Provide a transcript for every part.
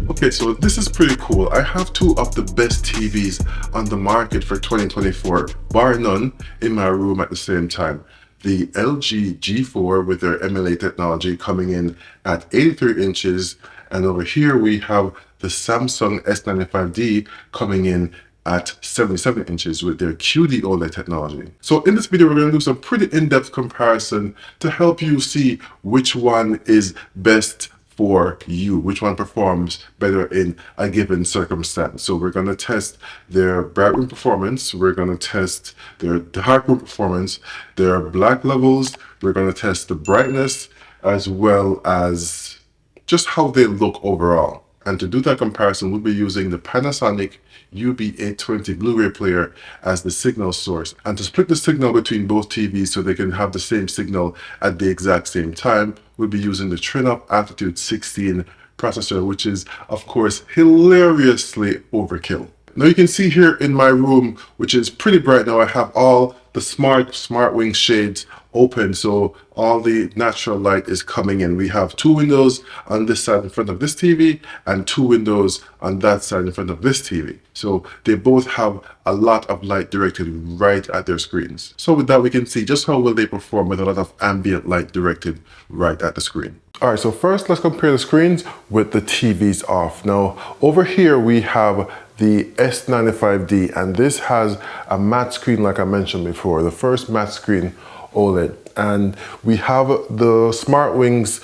Okay, so this is pretty cool. I have two of the best TVs on the market for 2024, bar none, in my room at the same time. The LG G4 with their MLA technology coming in at 83 inches, and over here we have the Samsung S95D coming in at 77 inches with their QD-OLED technology. So in this video, we're going to do some pretty in-depth comparison to help you see which one is best for you, which one performs better in a given circumstance. So we're going to test their bright room performance, we're going to test their dark room performance, their black levels, we're going to test the brightness, as well as just how they look overall. And to do that comparison, we'll be using the Panasonic UB820 Blu-ray player as the signal source. And to split the signal between both TVs so they can have the same signal at the exact same time, we'll be using the Trinop Altitude 16 processor, which is, of course, hilariously overkill. Now you can see here in my room, which is pretty bright now, I have all the SmartWing shades open, so all the natural light is coming in. We have two windows on this side in front of this TV and two windows on that side in front of this TV. So they both have a lot of light directed right at their screens. So with that, we can see just how well they perform with a lot of ambient light directed right at the screen. All right, so first let's compare the screens with the TVs off. Now over here we have the S95D, and this has a matte screen like I mentioned before, the first matte screen OLED. And we have the SmartWings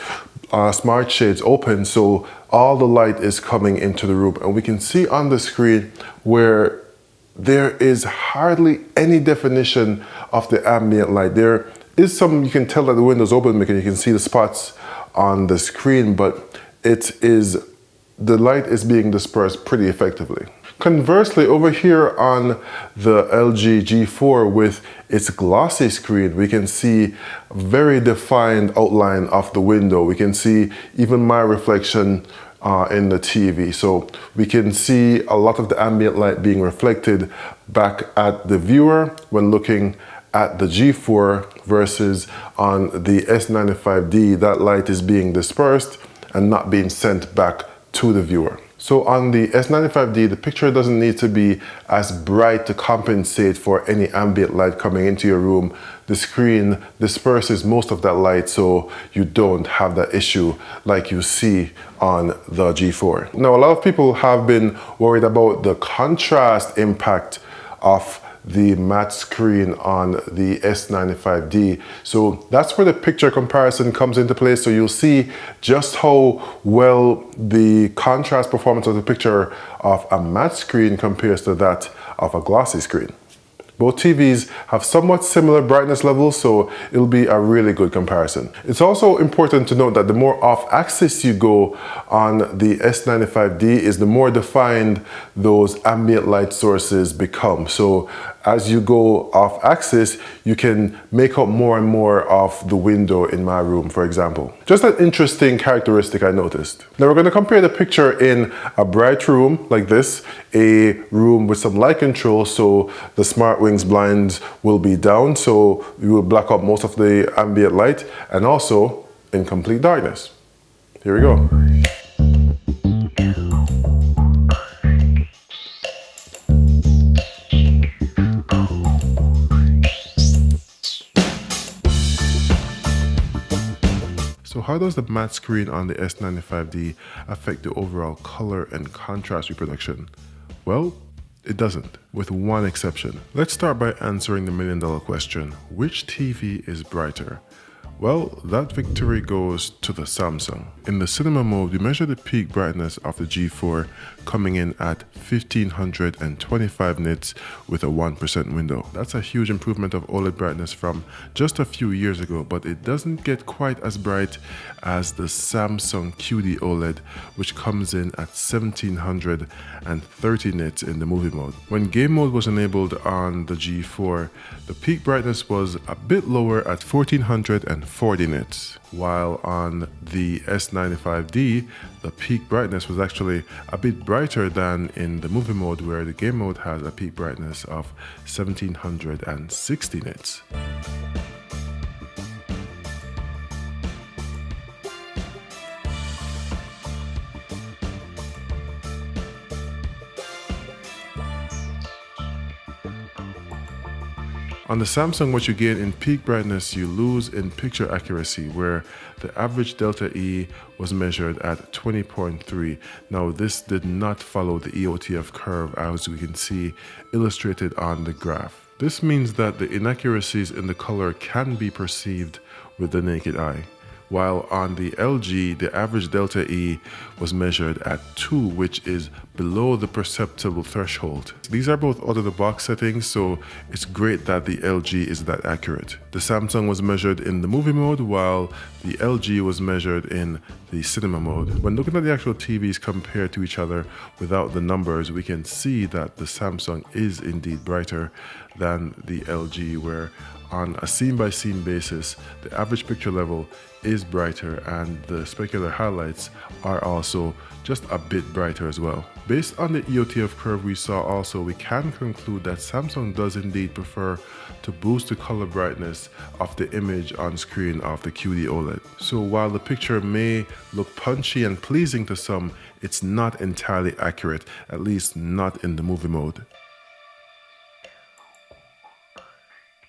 smart shades open, so all the light is coming into the room. And we can see on the screen where there is hardly any definition of the ambient light. There is some, you can tell that the window's open because you can see the spots on the screen, but the light is being dispersed pretty effectively. Conversely, over here on the LG G4 with its glossy screen, we can see a very defined outline of the window. We can see even my reflection in the TV. So we can see a lot of the ambient light being reflected back at the viewer when looking at the G4 versus on the S95D, that light is being dispersed and not being sent back to the viewer. So on the S95D, the picture doesn't need to be as bright to compensate for any ambient light coming into your room. The screen disperses most of that light, so you don't have that issue like you see on the G4. Now, a lot of people have been worried about the contrast impact of the matte screen on the S95D. So that's where the picture comparison comes into play. So you'll see just how well the contrast performance of the picture of a matte screen compares to that of a glossy screen. Both TVs have somewhat similar brightness levels, so it'll be a really good comparison. It's also important to note that the more off-axis you go on the S95D is the more defined those ambient light sources become. So as you go off-axis, you can make out more and more of the window in my room, for example. Just an interesting characteristic I noticed. Now we're going to compare the picture in a bright room like this, a room with some light control, so the SmartWings blinds will be down, so you will block out most of the ambient light, and also in complete darkness. Here we go. So how does the matte screen on the S95D affect the overall color and contrast reproduction? Well, it doesn't, with one exception. Let's start by answering the million-dollar question. Which TV is brighter? Well, that victory goes to the Samsung. In the cinema mode, we measure the peak brightness of the G4 coming in at 1525 nits with a 1% window. That's a huge improvement of OLED brightness from just a few years ago, but it doesn't get quite as bright as the Samsung QD-OLED, which comes in at 1730 nits in the movie mode. When game mode was enabled on the G4, the peak brightness was a bit lower at 1440 nits, while on the S95D, the peak brightness was actually a bit brighter than in the movie mode, where the game mode has a peak brightness of 1760 nits. On the Samsung, what you gain in peak brightness, you lose in picture accuracy, where the average delta E was measured at 20.3. Now, this did not follow the EOTF curve, as we can see illustrated on the graph. This means that the inaccuracies in the color can be perceived with the naked eye. While on the LG, the average delta E was measured at 2, which is below the perceptible threshold. These are both out-of-the-box settings, so it's great that the LG is that accurate. The Samsung was measured in the movie mode, while the LG was measured in the cinema mode. When looking at the actual TVs compared to each other without the numbers, we can see that the Samsung is indeed brighter than the LG, where on a scene-by-scene basis, the average picture level is brighter and the specular highlights are also just a bit brighter as well. Based on the EOTF curve we saw also, we can conclude that Samsung does indeed prefer to boost the color brightness of the image on screen of the QD-OLED. So while the picture may look punchy and pleasing to some, it's not entirely accurate, at least not in the movie mode.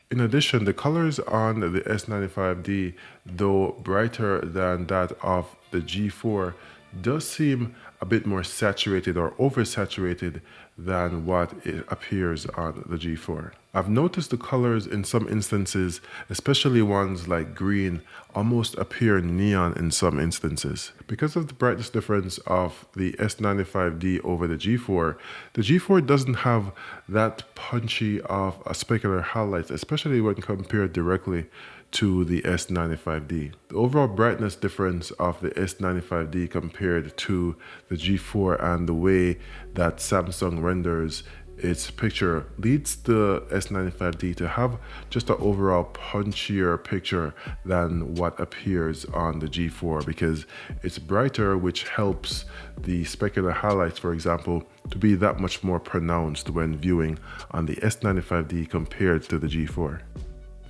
In addition, the colors on the S95D, though brighter than that of the G4, does seem a bit more saturated or oversaturated than what it appears on the G4. I've noticed the colors in some instances, especially ones like green, almost appear neon in some instances. Because of the brightness difference of the S95D over the G4 doesn't have that punchy of a specular highlights, especially when compared directly to the S95D. The overall brightness difference of the S95D compared to the G4 and the way that Samsung renders its picture leads the S95D to have just an overall punchier picture than what appears on the G4, because it's brighter, which helps the specular highlights, for example, to be that much more pronounced when viewing on the S95D compared to the G4.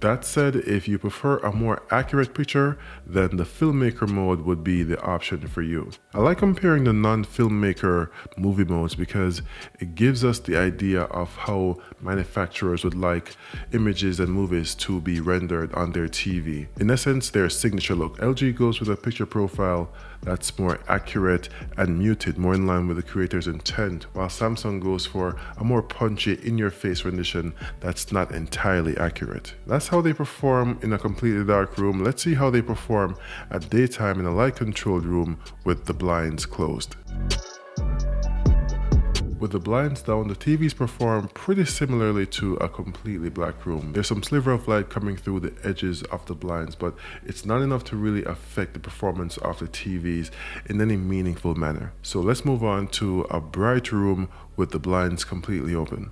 That said, if you prefer a more accurate picture, then the filmmaker mode would be the option for you. I like comparing the non-filmmaker movie modes because it gives us the idea of how manufacturers would like images and movies to be rendered on their TV. In essence, their signature look. LG goes with a picture profile that's more accurate and muted, more in line with the creator's intent, while Samsung goes for a more punchy, in-your-face rendition that's not entirely accurate. That's how they perform in a completely dark room. Let's see how they perform at daytime in a light-controlled room with the blinds closed. With the blinds down, the TVs perform pretty similarly to a completely black room. There's some sliver of light coming through the edges of the blinds, but it's not enough to really affect the performance of the TVs in any meaningful manner. So let's move on to a bright room with the blinds completely open.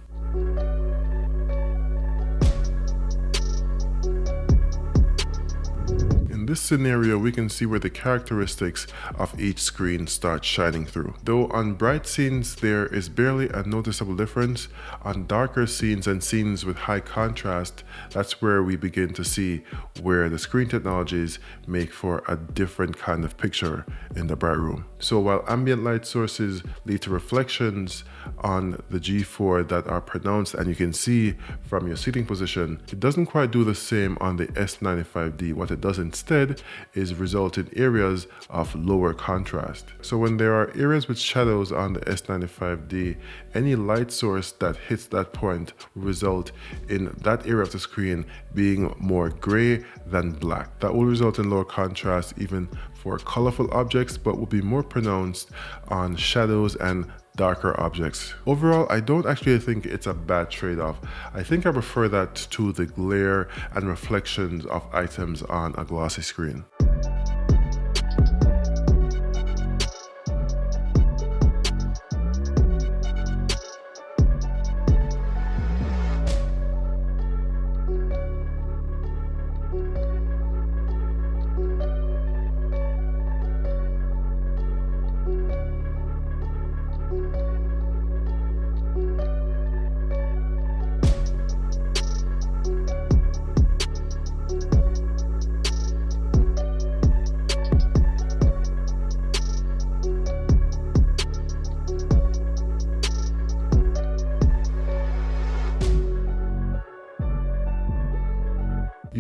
In this scenario, we can see where the characteristics of each screen start shining through. Though on bright scenes there is barely a noticeable difference, on darker scenes and scenes with high contrast, that's where we begin to see where the screen technologies make for a different kind of picture in the bright room. So while ambient light sources lead to reflections on the G4 that are pronounced and you can see from your seating position, it doesn't quite do the same on the S95D. What it does instead is result in areas of lower contrast. So when there are areas with shadows on the S95D, any light source that hits that point will result in that area of the screen being more gray than black. That will result in lower contrast even for colorful objects, but will be more pronounced on shadows and darker objects. Overall, I don't actually think it's a bad trade-off. I think I prefer that to the glare and reflections of items on a glossy screen.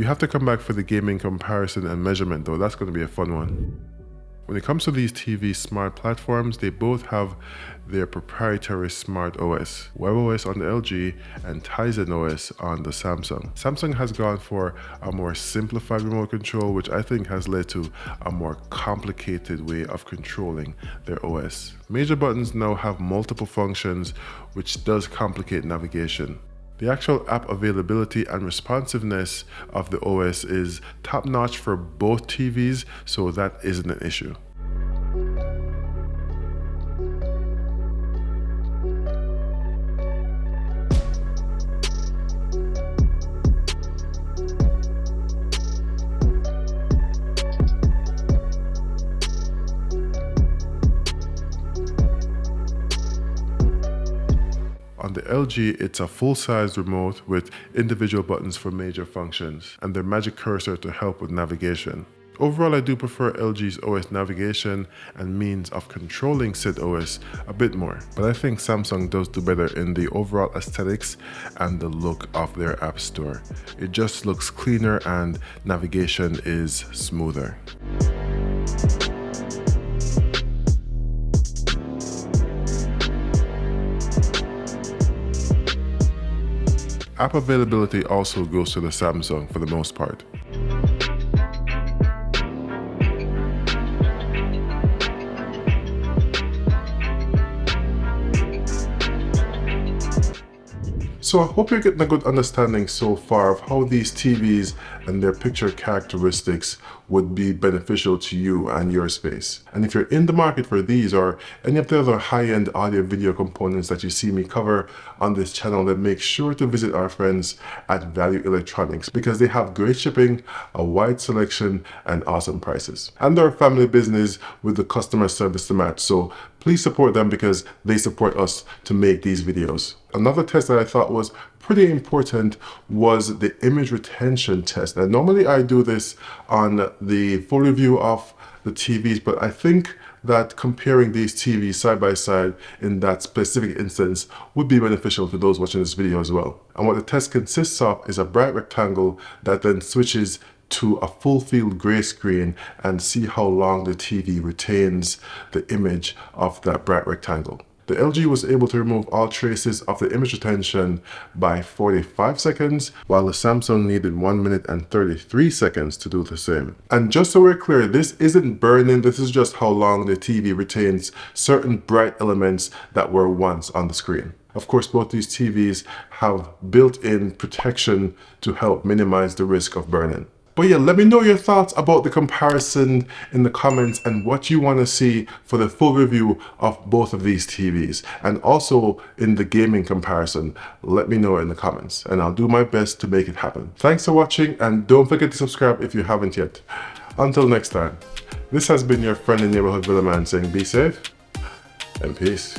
You have to come back for the gaming comparison and measurement though, that's going to be a fun one. When it comes to these TV smart platforms, they both have their proprietary smart OS, WebOS on the LG and Tizen OS on the Samsung. Samsung has gone for a more simplified remote control, which I think has led to a more complicated way of controlling their OS. Major buttons now have multiple functions, which does complicate navigation. The actual app availability and responsiveness of the OS is top-notch for both TVs, so that isn't an issue. On the LG, it's a full-size remote with individual buttons for major functions and their magic cursor to help with navigation. Overall, I do prefer LG's OS navigation and means of controlling said OS a bit more, but I think Samsung does do better in the overall aesthetics and the look of their app store. It just looks cleaner and navigation is smoother. App availability also goes to the Samsung for the most part. So I hope you're getting a good understanding so far of how these TVs and their picture characteristics would be beneficial to you and your space. And if you're in the market for these or any of the other high-end audio video components that you see me cover on this channel, then make sure to visit our friends at Value Electronics because they have great shipping, a wide selection, and awesome prices. And they're a family business with the customer service to match, so please support them because they support us to make these videos. Another test that I thought was pretty important was the image retention test. And normally I do this on the full review of the TVs, but I think that comparing these TVs side by side in that specific instance would be beneficial to those watching this video as well. And what the test consists of is a bright rectangle that then switches to a full field gray screen and see how long the TV retains the image of that bright rectangle. The LG was able to remove all traces of the image retention by 45 seconds, while the Samsung needed 1 minute and 33 seconds to do the same. And just so we're clear, this isn't burning, this is just how long the TV retains certain bright elements that were once on the screen. Of course, both these TVs have built-in protection to help minimize the risk of burning. But yeah, let me know your thoughts about the comparison in the comments and what you want to see for the full review of both of these TVs. And also in the gaming comparison, let me know in the comments and I'll do my best to make it happen. Thanks for watching and don't forget to subscribe if you haven't yet. Until next time, this has been your friendly neighborhood villain man saying be safe and peace.